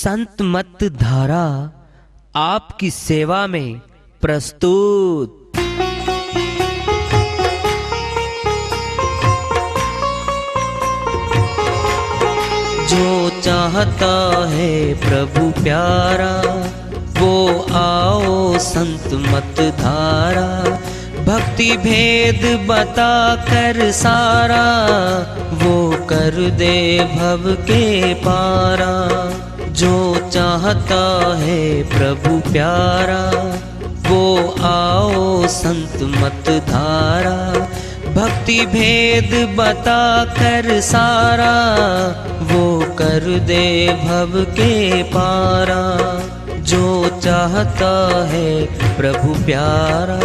संत मत धारा आपकी सेवा में प्रस्तुत। जो चाहता है प्रभु प्यारा वो आओ संत मत धारा, भक्ति भेद बता कर सारा वो कर दे भव के पारा। जो चाहता है प्रभु प्यारा वो आओ संत मत धारा, भक्ति भेद बता कर सारा वो कर दे भव के पारा। जो चाहता है प्रभु प्यारा।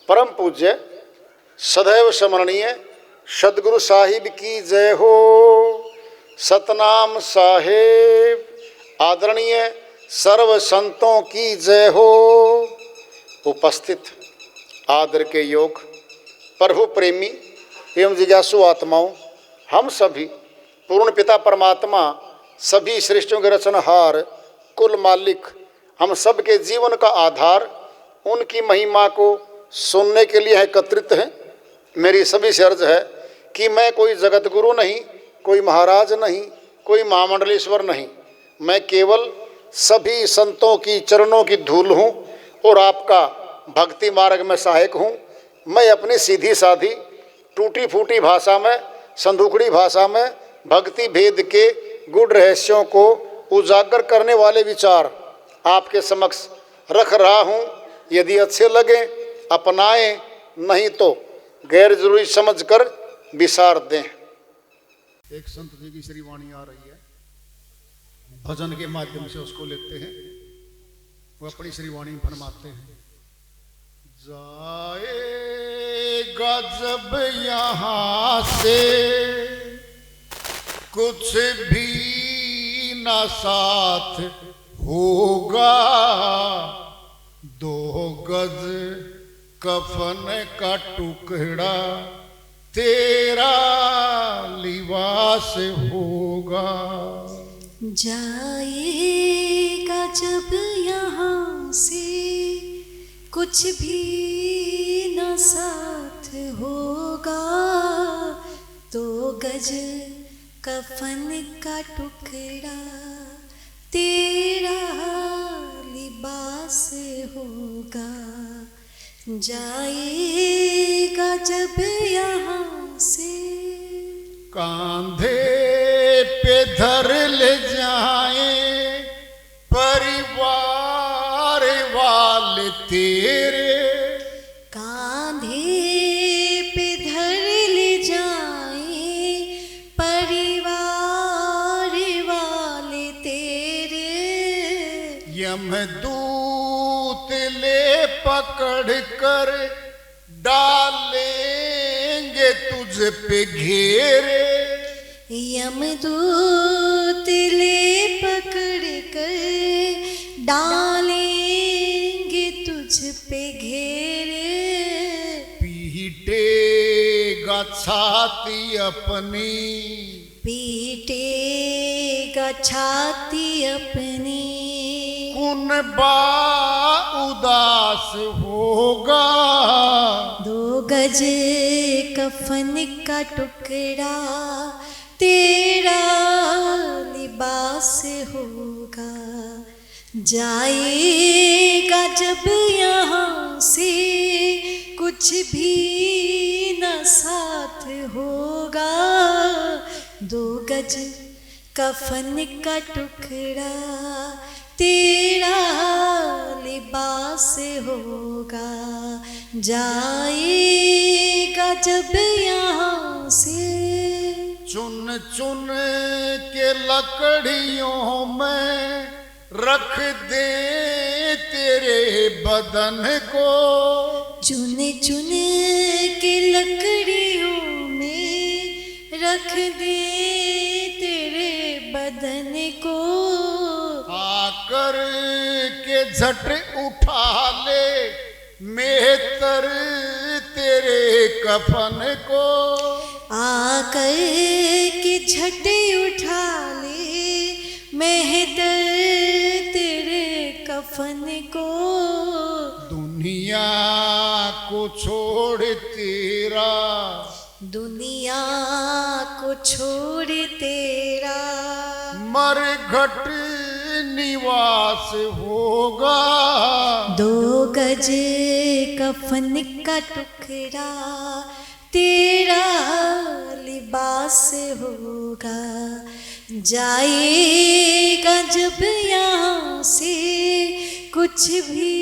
परम पूज्य सदैव स्मरणीय सदगुरु साहिब की जय हो। सतनाम साहेब आदरणीय सर्व संतों की जय हो। उपस्थित आदर के योग प्रभु प्रेमी एवं जिज्ञासु आत्माओं, हम सभी पूर्ण पिता परमात्मा सभी सृष्टियों के रचनहार कुल मालिक हम सब के जीवन का आधार उनकी महिमा को सुनने के लिए एकत्रित हैं। मेरी सभी से अर्ज है कि मैं कोई जगत गुरु नहीं, कोई महाराज नहीं, कोई महामंडलेश्वर नहीं, मैं केवल सभी संतों की चरणों की धूल हूँ और आपका भक्ति मार्ग में सहायक हूँ। मैं अपनी सीधी साधी टूटी फूटी भाषा में, संदूकड़ी भाषा में भक्ति भेद के गुड़ रहस्यों को उजागर करने वाले विचार आपके समक्ष रख रहा हूँ। यदि अच्छे लगे अपनाएं, नहीं तो गैर जरूरी समझकर विसार दें। एक संत जी की श्री वाणी आ रही है, भजन के माध्यम से उसको लेते हैं। वो अपनी श्री वाणी फरमाते हैं, जाएगा जब यहाँ से कुछ भी ना साथ होगा, दो गज कफन का टुकड़ा तेरा लिबास होगा। जाएगा जब यहाँ से कुछ भी न साथ होगा, तो गज कफन का टुकड़ा तेरा लिबास होगा। जाएगा जब यहाँ से कांधे पे धर ले जाए परिवार वाले तेरे, कांधे पे धर ले जाए परिवार वाले तेरे। यमदूत ले पकड़ कर डालेंगे तुझ पे घेरे, यमदूत ले पकड़ कर डालेंगे तुझ पे घेरे। पीटेगा छाती अपनी, पीटेगा छाती अपनी, कुनबा उदास होगा, दो गज कफन का टुकड़ा तेरा लिबास होगा। जाएगा जब यहाँ से कुछ भी न साथ होगा, दो गज कफन का टुकड़ा तेरा लिबास होगा। जाएगा जब यहाँ से चुन चुन के लकड़ियों में रख दे तेरे बदन को, चुन चुन के लकड़ियों में रख दे तेरे बदन को, आकर के झट उठा ले मेहतर तेरे कफन को, आकर के झट उठा ले मेहतर तेरे कफन को, दुनिया को छोड़ तेरा, दुनिया को छोड़ तेरा मरघट निवास होगा, 2 गज कफन का टुकड़ा तेरा लिबास होगा, जाएगा जब यहाँ से कुछ भी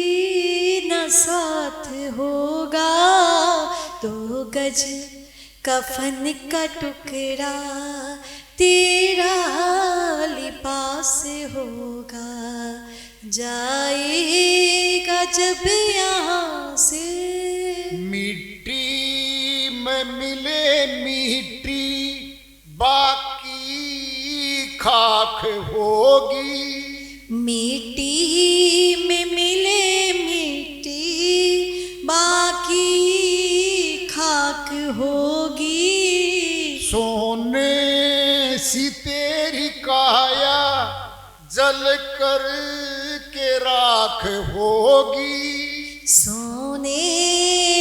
न साथ होगा, 2 गज कफन का टुकड़ा तेरा लिबास होगा, जाएगा जब यहाँ से। मिट्टी में मिले मिट्टी बाकी खाक होगी, मिट्टी में मिले मिट्टी बाकी खाक होगी, सोने सी तेरी काया जल कर के राख होगी, सोने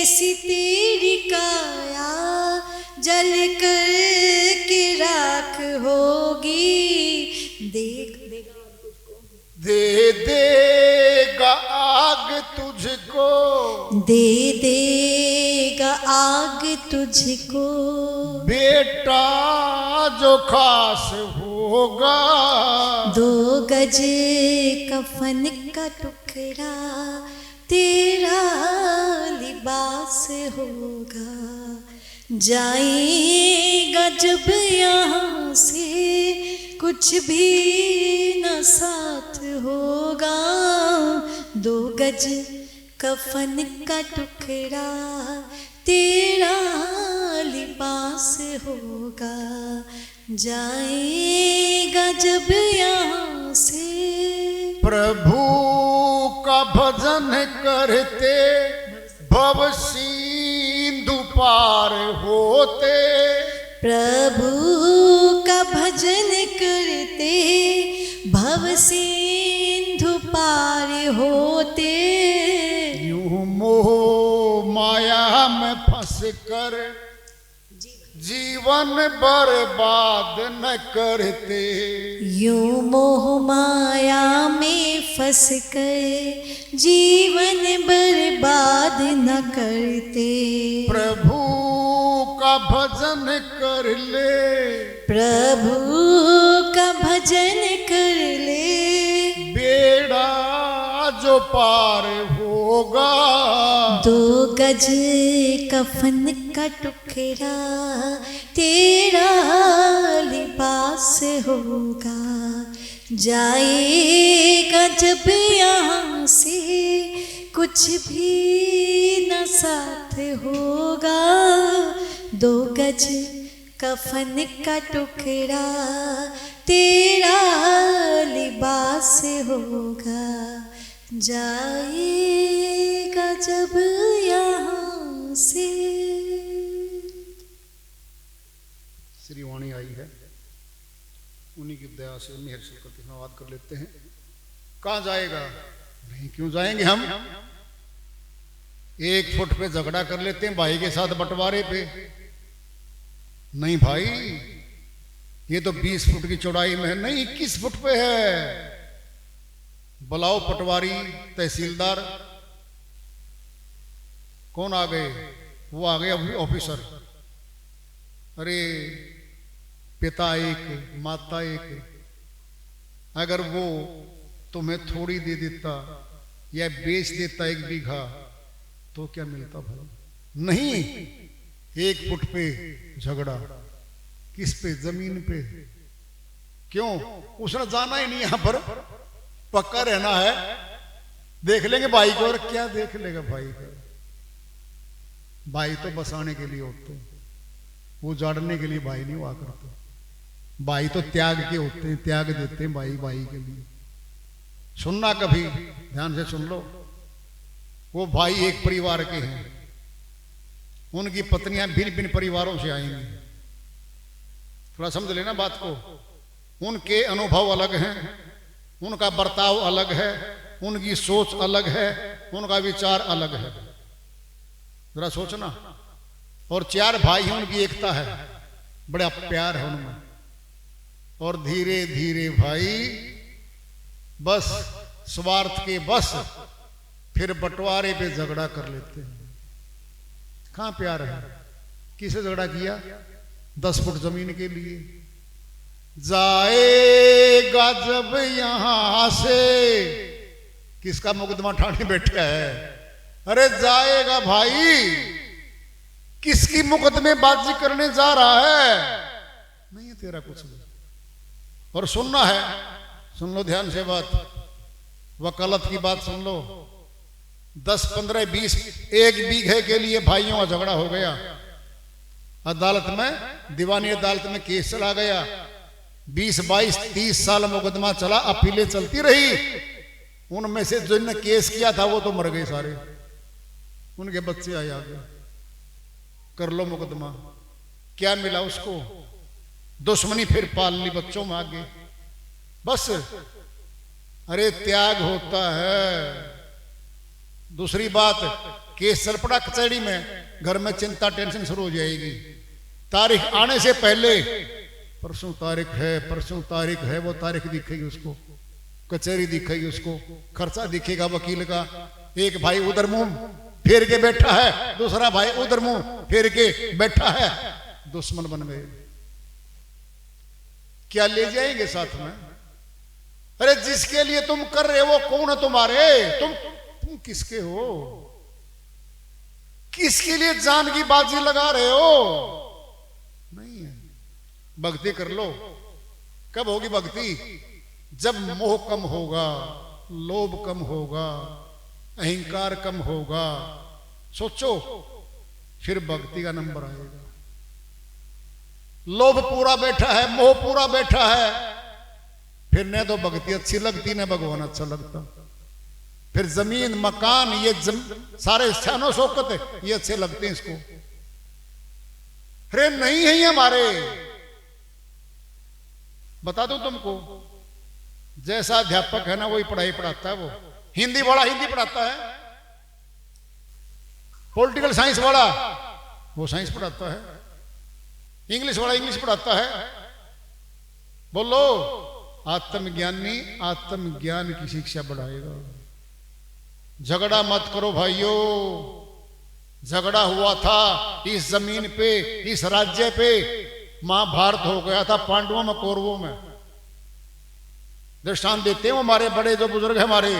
सी तेरी काया जल कर के राख होगी, देख दे देगा आग तुझको, दे देगा आग तुझको, बेटा जो खास होगा, 2 गज कफन का टुकड़ा तेरा लिबास होगा, जाएगा जब यहाँ से कुछ भी न साथ होगा, 2 गज कफन का टुकड़ा तेरा लिबास होगा, जाएगा जब यहाँ से। प्रभु का भजन करते भव सिंधु पार होते, प्रभु का भजन करते भव सिंधु पार होते, यूं मोह माया में फंस कर जीवन बर्बाद न करते, यूं मोह माया में फंस कर जीवन बर्बाद न करते, प्रभु का भजन कर ले, प्रभु का भजन कर ले, बेड़ा जो पार होगा, 2 गज कफन का टुकड़ा तेरा लिबास होगा, जाएगा जब यहाँ से कुछ भी न साथ होगा, 2 गज कफन का टुकड़ा तेरा लिबास होगा, जाएगा जब यहाँ से। श्री वाणी आई है, उन्हीं की दया से मेहर से प्रतिमावाद कर लेते हैं। कहाँ जाएगा? नहीं, क्यों जाएंगे हम? 1 फुट पे झगड़ा कर लेते हैं भाई के साथ बंटवारे पे। नहीं भाई, ये तो 20 फुट की चौड़ाई में है, नहीं 21 फुट पे है। बुलाओ पटवारी, तहसीलदार। कौन आ गए? वो आ गए ऑफिसर। अरे पिता एक, माता एक। अगर वो तुम्हें थोड़ी दे देता या बेच देता 1 बीघा तो क्या मिलता भाई? नहीं, 1 फुट पे झगड़ा। किस पे? जमीन पे। क्यों? उसने जाना ही नहीं यहां पर, पक्का रहना है। देख लेंगे भाई को, और क्या देख लेगा भाई को? भाई तो बसाने के लिए होते हैं, वो जाड़ने के लिए भाई नहीं हुआ करते। भाई तो त्याग के होते हैं, त्याग देते हैं भाई भाई के लिए। सुनना कभी ध्यान से सुन लो। वो भाई एक परिवार के हैं, उनकी पत्नियां भिन्न भिन्न परिवारों से आएंगी। थोड़ा समझ लेना बात को। उनके अनुभव अलग हैं, उनका बर्ताव अलग है, उनकी सोच अलग है, उनका विचार अलग है। जरा सोचना। और चार भाई हैं, उनकी एकता है, बड़ा प्यार है उनमें। और धीरे धीरे भाई बस स्वार्थ के बस फिर बंटवारे पे झगड़ा कर लेते हैं। कहां प्यार है? किसे झगड़ा किया? 10 फुट जमीन के लिए। जाएगा जब यहां से, किसका मुकदमा ठाणे बैठा है? अरे जाएगा भाई, किसकी मुकदमेबाजी करने जा रहा है? नहीं है तेरा कुछ भी। और सुनना है, सुन लो ध्यान से बात, वकालत की बात सुन लो। 10, 15, 20 एक बीघे के लिए भाइयों का झगड़ा हो गया। अदालत में, दीवानी अदालत में केस चला गया। 20, 22, 30 साल मुकदमा चला, अपीलें चलती रही। उनमें से जिनने केस किया था वो तो मर गए सारे, उनके बच्चे आए आगे। कर लो मुकदमा। क्या मिला उसको? दुश्मनी फिर पाल ली बच्चों में आगे, बस। अरे त्याग होता है। दूसरी बात, केस चल पड़ा कचहरी में, घर में चिंता टेंशन शुरू हो जाएगी। तारीख आने से पहले, परसों तारीख है, परसों तारीख है, वो तारीख दिखेगी उसको, कचहरी दिखेगी उसको, खर्चा दिखेगा वकील का। एक भाई उधर मुंह फेर के बैठा है, दूसरा भाई उधर मुंह फेर के बैठा है, दुश्मन बन गए। क्या ले जाएंगे साथ में? अरे जिसके लिए तुम कर रहे हो वो कौन है तुम्हारे? तुम किसके हो? किसके लिए जान की बाजी लगा रहे हो? नहीं है। भक्ति कर लो। कब होगी भक्ति? जब मोह कम होगा, लोभ कम होगा, अहंकार कम होगा। सोचो, फिर भक्ति का नंबर आएगा। लोभ पूरा बैठा है, मोह पूरा बैठा है, फिर न तो भक्ति अच्छी लगती, न भगवान अच्छा लगता। फिर जमीन, मकान, ये सारे शानो शौकत ये अच्छे लगते हैं इसको। अरे नहीं है ये हमारे। बता दूं तुमको, जैसा अध्यापक है ना वही पढ़ाई पढ़ाता है। वो हिंदी वाला हिंदी पढ़ाता है, पॉलिटिकल साइंस वाला वो साइंस पढ़ाता है, इंग्लिश वाला इंग्लिश पढ़ाता है। बोलो, आत्मज्ञानी आत्मज्ञान की शिक्षा बढ़ाएगा। झगड़ा मत करो भाइयों। झगड़ा हुआ था इस जमीन पे, इस राज्य पे। महाभारत हो गया था पांडवों में, कौरवों में। दृष्टांत देते हैं हमारे बड़े जो बुजुर्ग हैं हमारे।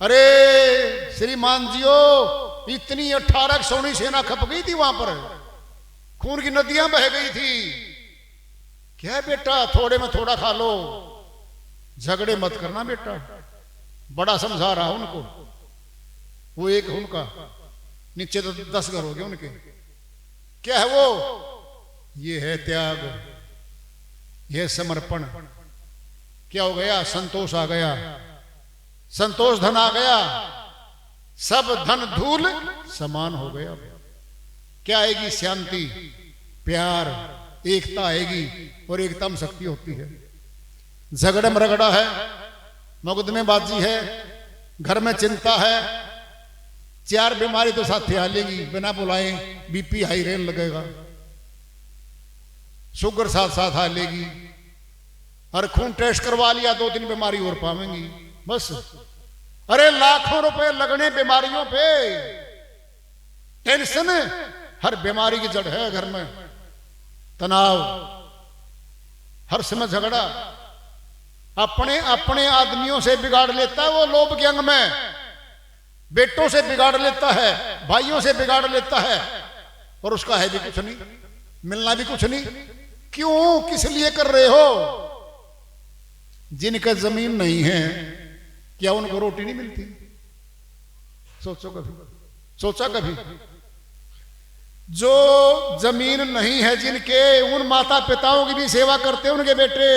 अरे श्रीमान जियो, इतनी 18 सोनी सेना खप गई थी वहां पर, खून की नदियां बह गई थी। क्या बेटा, थोड़े में थोड़ा खा लो, झगड़े मत करना बेटा। बड़ा समझा रहा उनको। वो एक उनका नीचे तो 10 घर हो गए उनके। क्या है वो? ये है त्याग, ये समर्पण। क्या हो गया? संतोष आ गया। संतोष धन आ गया, सब धन धूल समान हो गया। क्या आएगी? शांति, प्यार, एकता आएगी। और एकता में शक्ति होती है। झगड़े में रगड़ा है, मुकदमेबाजी है, घर में चिंता है, 4 बीमारी तो साथ आ लेगी बिना बुलाए। बीपी हाई रहने लगेगा, शुगर साथ साथ आ लेगी, और खून टेस्ट करवा लिया 2-3 बीमारी और पावेंगी बस। अरे लाखों रुपए लगने बीमारियों पे। टेंशन हर बीमारी की जड़ है। घर में तनाव, हर समय झगड़ा। अपने अपने आदमियों से बिगाड़ लेता है वो लोभ के अंग में। बेटों से बिगाड़ लेता है, भाइयों से बिगाड़ लेता है, और उसका है भी कुछ नहीं, मिलना भी कुछ नहीं। क्यों, किस लिए कर रहे हो? जिनका जमीन नहीं है क्या उनको रोटी नहीं मिलती? सोचो कभी, सोचा कभी? जो जमीन नहीं है जिनके, उन माता पिताओं की भी सेवा करते हैं उनके बेटे।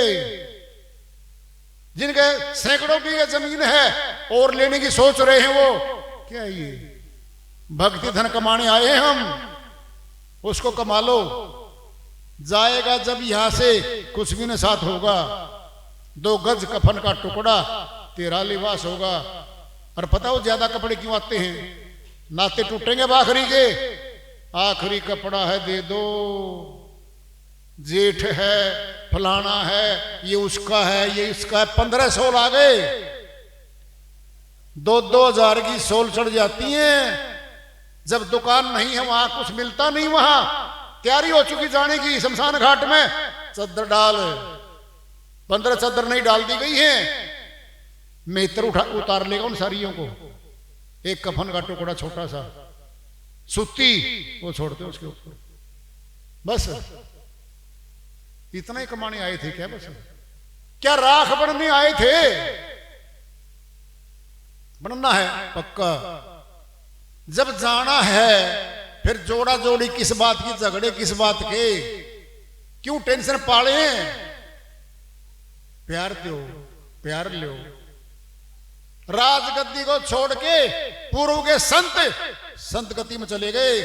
जिनके सैकड़ों की जमीन है और लेने की सोच रहे हैं, वो क्या है? ये भक्ति धन कमाने आए हैं हम, उसको कमा लो। जाएगा जब यहां से कुछ भी न साथ होगा, 2 गज कफन का टुकड़ा तेरा लिबास होगा। और पता हो ज्यादा कपड़े क्यों आते हैं? नाते टूटेंगे आखिरी के, आखिरी कपड़ा है दे दो, जेठ है, फलाना है, ये उसका है, ये इसका है। 1500 आ गए, 2-2 हजार की सोल चढ़ जाती हैं। जब दुकान नहीं है वहां कुछ मिलता नहीं, वहां तैयारी हो चुकी जाने की शमशान घाट में, चद्दर डाल, 15 चद्दर नहीं डाल दी गई है, मेहतर उतार लेगा उन सारियों को। एक कफन का टुकड़ा छोटा सा सुत्ती वो छोड़ते उसके ऊपर, बस इतना ही कमाने आए थे क्या? बस क्या राख बनने आए थे? बनना है पक्का। जब जाना है फिर जोड़ा जोड़ी किस बात की, झगड़े किस बात के, क्यों टेंशन पाले? प्यार दो, प्यार लो। राजगद्दी को छोड़ के पूर्व के संत गति में चले गए,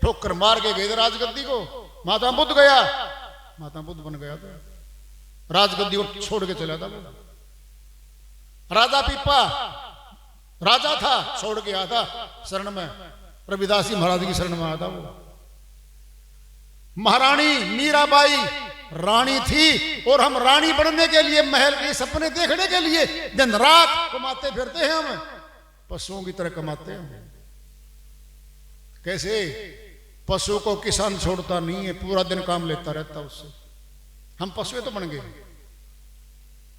ठोकर मार के गए राजगद्दी को। महात्मा बुद्ध गया, महात्मा बुद्ध बन गया था, राजगद्दी को छोड़ के चला था। राजा पीपा राजा था, छोड़ के आया था शरण में, रविदास जी महाराज की शरण में आया था वो। महारानी मीराबाई रानी थी, और हम रानी बनने के लिए, महल के सपने देखने के लिए दिन रात कमाते फिरते हैं। हम पशुओं की तरह कमाते हैं। कैसे? पशु को किसान छोड़ता नहीं है, पूरा दिन काम लेता रहता उससे। हम पशु तो बन गए।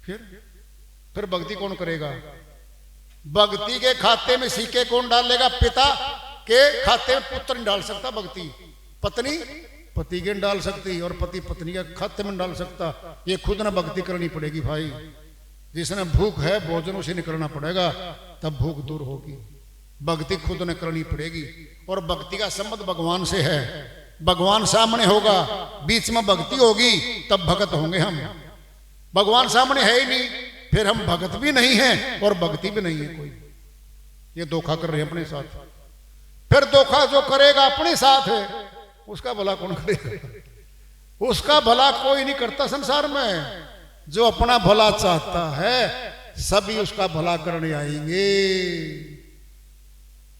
फिर भक्ति कौन करेगा? भक्ति के खाते में सिक्के कौन डालेगा? पिता के खाते में पुत्र नहीं डाल सकता भक्ति, पत्नी पति के डाल सकती, और पति पत्नी के खाते में डाल सकता। ये खुद ना भक्ति करनी पड़ेगी भाई। जिसने भूख है भोजन उसे निकलना पड़ेगा, तब भूख दूर होगी। भक्ति खुद ने करनी पड़ेगी, और भक्ति का संबंध भगवान से है। भगवान सामने होगा, बीच में भक्ति होगी, तब भगत होंगे हम। भगवान सामने है ही नहीं, फिर हम भगत भी नहीं हैं और भक्ति भी नहीं है कोई। ये धोखा कर रहे हैं अपने साथ। फिर धोखा जो करेगा अपने साथ है, उसका भला कौन करेगा? उसका भला कोई नहीं करता संसार में। जो अपना भला चाहता है सभी उसका भला करने आएंगे।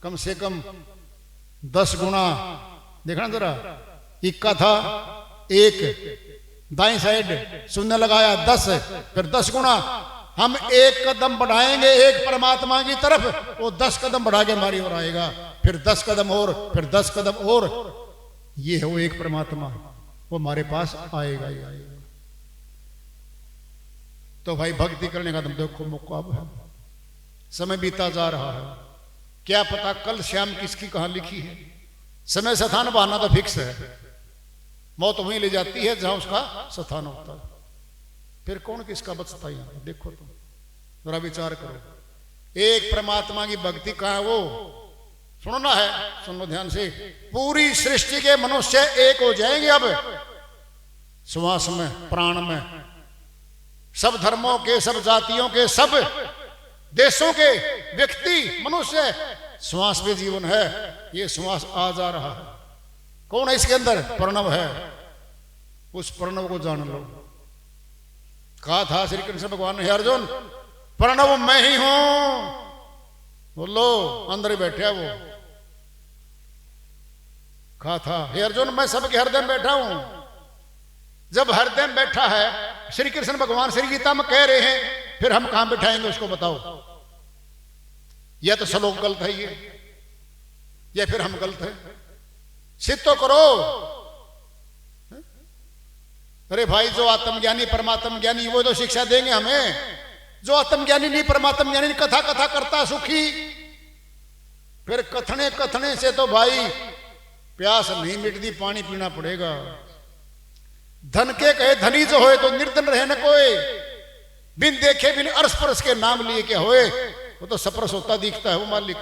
कम से कम 10 गुना देखना जरा। इक्का था, एक दाएं साइड शून्य लगाया 10, फिर 10 गुना। हम एक कदम बढ़ाएंगे एक परमात्मा की तरफ, वो 10 कदम बढ़ा के हमारी ओर आएगा, फिर 10 कदम और, फिर 10 कदम और। ये है वो एक परमात्मा, वो हमारे पास आएगा ही आएगा। तो भाई भक्ति करने का तुम देखो मौका अब है, समय बीता जा रहा है। क्या पता कल श्याम किसकी कहां लिखी है। समय स्थान बहाना तो फिक्स है, मौत वहीं ले जाती है जहां उसका स्थान होता है। फिर कौन किसका बचता है? देखो तुम जरा विचार करो। एक परमात्मा की भक्ति कहां है? वो सुनना है, सुनो ध्यान से। पूरी सृष्टि के मनुष्य एक हो जाएंगे अब श्वास में, प्राण में। सब धर्मों के, सब जातियों के, सब देशों के व्यक्ति मनुष्य, श्वास में जीवन है। ये श्वास आ जा रहा है। कौन है इसके अंदर? प्रणव है। उस प्रणव को जान लो। कहा था श्री कृष्ण भगवान ने, अर्जुन प्रणव मैं ही हूं। बोलो, अंदर ही बैठे वो। कहा था, हे अर्जुन मैं सबके हृदय में बैठा हूं। जब हृदय में बैठा है, श्री कृष्ण भगवान श्री गीता में कह रहे हैं, फिर हम कहां बैठाएंगे उसको बताओ? यह तो श्लोक गलत है, ये फिर हम गलत है। सिद्ध तो करो। अरे भाई, जो आत्मज्ञानी परमात्म ज्ञानी वो तो शिक्षा देंगे हमें। जो आत्मज्ञानी नहीं, परमात्म ज्ञानी कथा कथा करता सुखी, फिर कथने कथने से तो भाई प्यास नहीं मिटती, पानी पीना पड़ेगा। धन के कहे धनी जो होए तो निर्धन रहे न कोई, बिन देखे बिन अरस परस के नाम लिए क्या होए। वो तो सपरस होता दिखता है, वो मालिक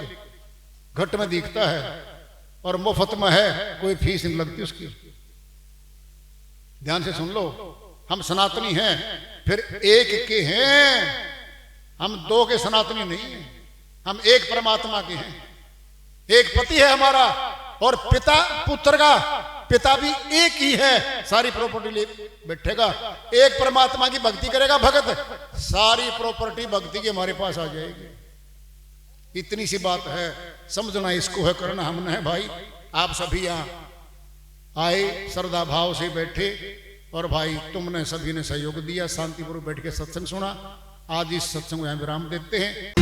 घट में दिखता है और मुफ्त में है, कोई फीस नहीं लगती उसकी। ध्यान से सुन लो, हम सनातनी हैं, फिर एक के हैं, हम दो के सनातनी नहीं हैं, हम एक परमात्मा के हैं। एक पति है हमारा और पिता पुत्र का, पिता भी एक ही है, सारी प्रॉपर्टी ले बैठेगा। एक परमात्मा की भक्ति करेगा भगत, सारी प्रॉपर्टी भक्ति की हमारे पास आ जाएगी। इतनी सी बात है, समझना इसको है, करना हमने है भाई। आप सभी यहाँ आए, श्रद्धा भाव से बैठे, और भाई तुमने सभी ने सहयोग दिया, शांतिपूर्वक बैठ के सत्संग सुना। आज इस सत्संग को यहाँ विराम देते हैं।